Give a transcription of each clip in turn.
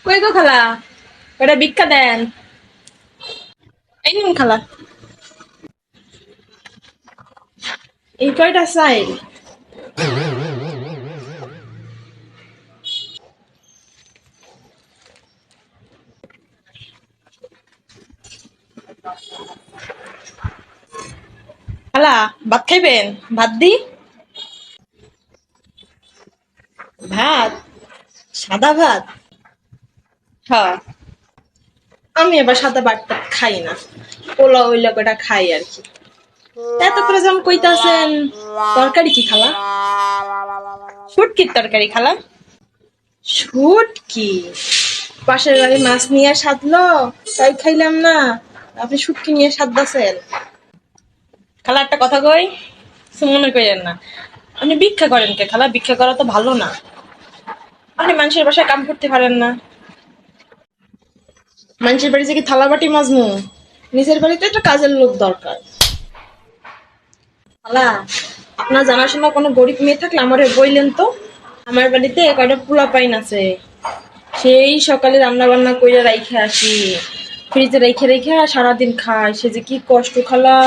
কই গো খালা, ওটা ভিক্ষা দেন। এই নিন খালা, এই কয়টা চাইল। খালা, ভাত খাইবেন? ভাত দি। ভাত? সাদা ভাত? হ্যাঁ, আমি এবার সাদা ভাতটা খাই না, পোলাও হইলে কটা খাই আর কি। এত করে যখন কইতাছেন, তরকারি কি খালা? শুটকির তরকারি খালা? শুটকি? পাশের বাড়ি মাছ নিয়ে সাধলো, তাই খাইলাম না, আপনি শুটকি নিয়ে সাধতাছেন? খালা একটা কথা কই, কিছু মনে করেন না। আপনি ভিক্ষা করেন কে খালা? ভিক্ষা করা তো ভালো না। আপনি মানুষের বাসায় কাম করতে পারেন না? মানুষের বাড়ি থেকে থালা বাটি মাজমু, নিজের বাড়িতে একটা কাজের লোক দরকার। খালা, আপনার জানাশোনা কোনো গরিব মেয়ে থাকলে আমারে বইলেন তো। আমার বাড়িতে কয়টা পোলা পাইন আছে, সেই সকালে রান্না বান্না কইরা রাইখে আসি, ফ্রিজে রেখে রেখে সারাদিন খায়, সে যে কি কষ্ট খালা।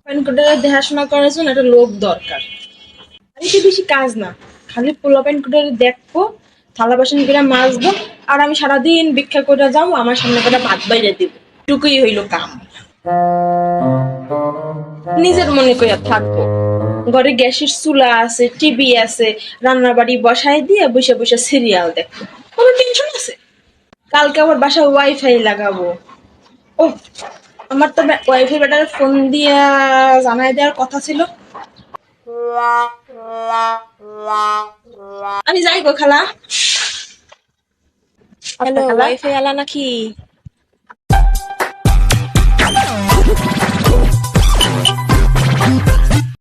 প্যানকুটারে দেখাশোনা করার জন্য একটা লোক দরকার। আর এতে বেশি কাজ না, খালি পোলা প্যানকুটারে দেখবো, থালা বাসন করে মাজবো, আর আমি সারাদিন ভিক্ষা করে যাবো, আমার সামনে করে ভাত বাইরে দিব, টুকুই হইল কাম। নিজের মনে কইয়া থাকবো, ঘরে গ্যাসের চুলা আছে, টিভি আছে, রান্না বাড়ি বসায় দিয়ে বসে বসে সিরিয়াল দেখবো, কোনো টেনশন আছে? কালকে আবার বাসায় ওয়াইফাই লাগাবো। ও, আমার তো ওয়াইফাই ব্যাটারে ফোন দিয়া জানাই দেওয়ার কথা ছিল। আমি যাই গো খালা। আচ্ছা হ্যালো, খালা। ওয়াইফাই আলা নাকি?